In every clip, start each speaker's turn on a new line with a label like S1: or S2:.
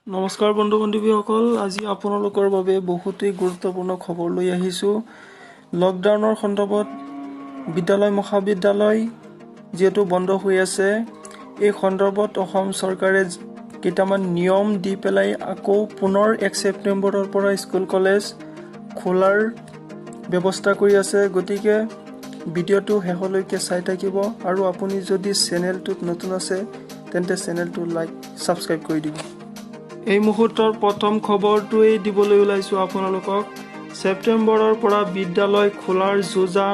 S1: নমস্কাৰ বন্ধু বান্ধৱীসকল, আজি আপোনালোকৰ বাবে বহুতেই গুৰুত্বপূৰ্ণ খবৰ লৈ আহিছোঁ। লকডাউনৰ সন্দৰ্ভত বিদ্যালয় মহাবিদ্যালয় যিহেতু বন্ধ হৈ আছে, এই সন্দৰ্ভত অসম চৰকাৰে কেইটামান নিয়ম দি পেলাই আকৌ পুনৰ 1 ছেপ্টেম্বৰৰ পৰা স্কুল কলেজ খোলাৰ ব্যৱস্থা কৰি আছে। গতিকে ভিডিঅ'টো শেষলৈকে চাই থাকিব আৰু আপুনি যদি চেনেলটোত নতুন আছে তেন্তে চেনেলটো ছাবস্ক্ৰাইব কৰি দিব। এই মুহূৰ্তৰ প্ৰথম খবৰটোৱেই দিবলৈ ওলাইছোঁ আপোনালোকক। ছেপ্টেম্বৰৰ পৰা বিদ্যালয় খোলাৰ যোজা,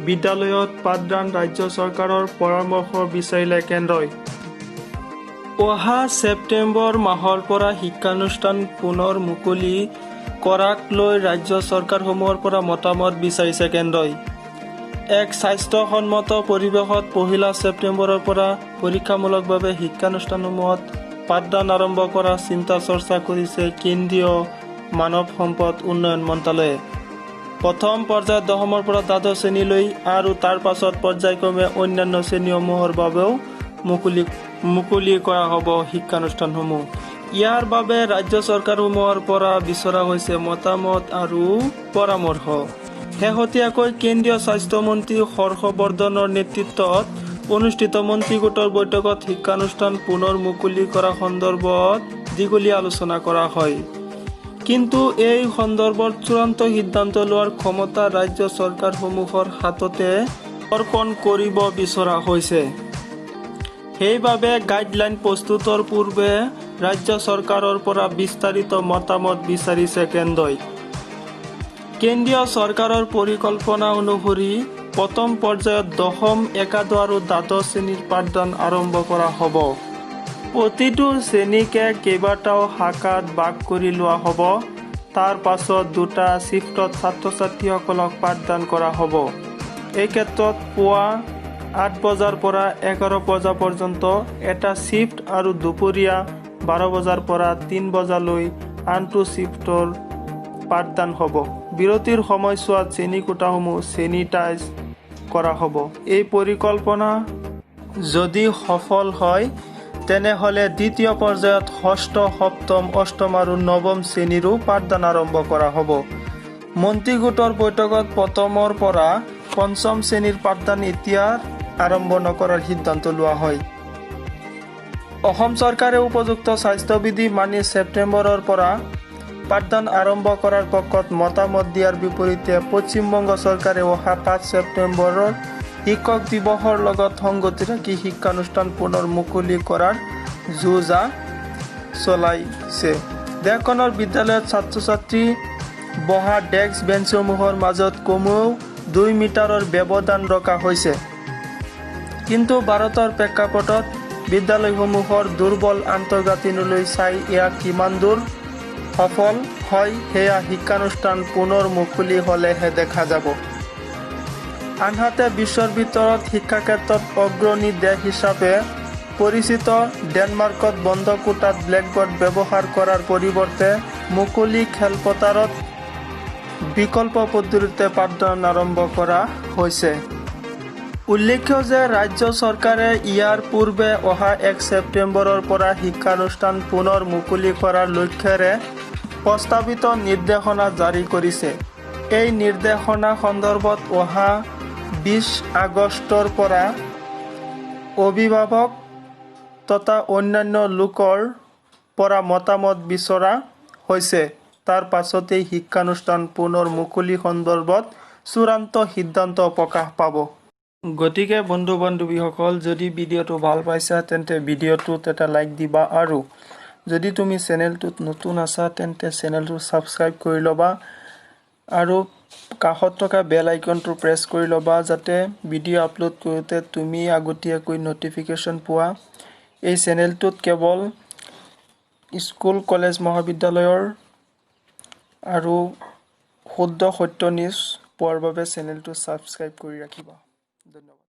S1: বিদ্যালয়ত পাঠদান ৰাজ্য চৰকাৰৰ পৰামৰ্শ বিচাৰিলে কেন্দ্ৰই। অহা ছেপ্টেম্বৰ মাহৰ পৰা শিক্ষানুষ্ঠান পুনৰ মুকলি কৰাক লৈ ৰাজ্য চৰকাৰসমূহৰ পৰা মতামত বিচাৰিছে কেন্দ্ৰই। এক স্বাস্থ্যসন্মত পৰিৱেশত 1 ছেপ্টেম্বৰৰ পৰা পৰীক্ষামূলকভাৱে শিক্ষানুষ্ঠানসমূহত পাঠদান আৰম্ভ কৰাৰ চিন্তা চৰ্চা কৰিছে কেন্দ্ৰীয় মানৱ সম্পদ উন্নয়ন মন্ত্ৰালয়ে। প্ৰথম পৰ্যায়ত 10ৰ পৰা দ্বাদশ শ্ৰেণীলৈ আৰু তাৰ পাছত পৰ্যায়ক্ৰমে অন্যান্য শ্ৰেণীসমূহৰ বাবেও মুকলি কৰা হ'ব শিক্ষানুষ্ঠানসমূহ। ইয়াৰ বাবে ৰাজ্য চৰকাৰসমূহৰ পৰা বিচৰা হৈছে মতামত আৰু পৰামৰ্শ। শেহতীয়াকৈ কেন্দ্ৰীয় স্বাস্থ্যমন্ত্ৰী হৰ্ষ বৰ্ধনৰ নেতৃত্বত অনুষ্ঠিত মন্ত্ৰী গোটৰ বৈঠকত শিক্ষানুষ্ঠান পুনৰ মুকলি কৰা সন্দৰ্ভত দীঘলীয়া আলোচনা কৰা হয়। কিন্তু এই সন্দৰ্ভত চূড়ান্ত সিদ্ধান্ত লোৱাৰ ক্ষমতা ৰাজ্য চৰকাৰসমূহৰ হাততে অৰ্পণ কৰিব বিচৰা হৈছে। সেইবাবে গাইডলাইন প্ৰস্তুতৰ পূৰ্বে ৰাজ্য চৰকাৰৰ পৰা বিস্তাৰিত মতামত বিচাৰিছে কেন্দ্ৰই। কেন্দ্ৰীয় চৰকাৰৰ পৰিকল্পনা অনুসৰি প্ৰথম পৰ্যায়ত 10ম, 11 আৰু দ্বাদশ শ্ৰেণীৰ পাঠদান আৰম্ভ কৰা হ'ব। প্ৰতিটো শ্ৰেণীকে কেইবাটাও শাখাত ভাগ কৰি লোৱা হ'ব। তাৰ পাছত 2টা শ্বিফ্টত ছাত্ৰ-ছাত্ৰীসকলক পাঠদান কৰা হ'ব। এই ক্ষেত্ৰত পুৱা 8 বজাৰ পৰা 11 বজা পৰ্যন্ত এটা শ্বিফ্ট আৰু দুপৰীয়া 12 বজাৰ পৰা 3 বজালৈ আনটো শ্বিফ্টৰ পাঠদান হ'ব। বিৰতিৰ সময়ছোৱাত শ্ৰেণীকোঠাসমূহ ছেনিটাইজ কৰা হ'ব। এই পৰিকল্পনা যদি সফল হয় তেনেহ'লে দ্বিতীয় পৰ্যায়ত 6ষ্ঠ, 7ম, 8ম আৰু 9ম শ্ৰেণীৰো পাঠদান আৰম্ভ কৰা হ'ব। মন্ত্ৰী গোটৰ বৈঠকত 1মৰ পৰা 5ম শ্ৰেণীৰ পাঠদান এতিয়া আৰম্ভ নকৰাৰ সিদ্ধান্ত লোৱা হয়। অসম চৰকাৰে উপযুক্ত স্বাস্থ্যবিধি মানি ছেপ্টেম্বৰৰ পৰা পাঠদান আৰম্ভ কৰাৰ পক্ষত মতামত দিয়াৰ বিপৰীতে পশ্চিমবংগ চৰকাৰে অহা 5 ছেপ্টেম্বৰৰ শিক্ষক দিৱসৰ লগত সংগতি ৰাখি শিক্ষানুষ্ঠান পুনৰ মুকলি কৰাৰ যোজা চলাইছে। দেশখনৰ বিদ্যালয়ত ছাত্ৰ-ছাত্ৰী বহা ডেস্ক বেঞ্চসমূহৰ মাজত কমেও 2 মিটাৰৰ ব্যৱধান ৰখা হৈছে। কিন্তু ভাৰতৰ প্ৰেক্ষাপটত বিদ্যালয়সমূহৰ দুৰ্বল আন্তঃগাঁথনিলৈ চাই এয়া কিমান দূৰ সফল হয় সেয়া শিক্ষানুষ্ঠান পুনৰ মুকলি হ'লেহে দেখা যাব। আনহাতে বিশ্বৰ ভিতৰত শিক্ষা ক্ষেত্ৰত অগ্ৰণী দেশ হিচাপে পৰিচিত ডেনমাৰ্কত বন্ধ কোঠাত ব্লেকবৰ্ড ব্যৱহাৰ কৰাৰ পৰিৱৰ্তে মুকলি খেলপথাৰত বিকল্প পদ্ধতিৰে পাঠদান আৰম্ভ কৰা হৈছে। উল্লেখ্য যে ৰাজ্য চৰকাৰে ইয়াৰ পূৰ্বে অহা 1 ছেপ্টেম্বৰৰ পৰা শিক্ষানুষ্ঠান পুনৰ মুকলি কৰাৰ লক্ষ্যৰে প্ৰস্তাৱিত নিৰ্দেশনা জাৰি কৰিছে। এই নিৰ্দেশনা সন্দৰ্ভত অহা 20 আগষ্টৰ পৰা অভিভাৱক তথা অন্যান্য লোকৰ পৰা মতামত বিচৰা হৈছে। তাৰ পাছতেই শিক্ষানুষ্ঠান পুনৰ মুকলি সন্দৰ্ভত চূড়ান্ত সিদ্ধান্ত প্ৰকাশ পাব। গতিকে বন্ধু বান্ধৱীসকল, যদি ভিডিঅ'টো ভাল পাইছা তেন্তে ভিডিঅ'টোত এটা লাইক দিবা আৰু যদি তুমি চেনেলটোত নতুন আছা তেন্তে চেনেলটো ছাবস্ক্ৰাইব কৰি ল'বা আৰু কাষত থকা বেল আইকনটো প্ৰেছ কৰি ল'বা যাতে ভিডিঅ' আপলোড কৰোঁতে তুমি আগতীয়াকৈ নটিফিকেশ্যন পোৱা। এই চেনেলটোত কেৱল স্কুল, কলেজ, মহাবিদ্যালয়ৰ আৰু শুদ্ধ সত্য নিউজ পোৱাৰ বাবে চেনেলটো ছাবস্ক্ৰাইব কৰি ৰাখিবা। ধন্যবাদ।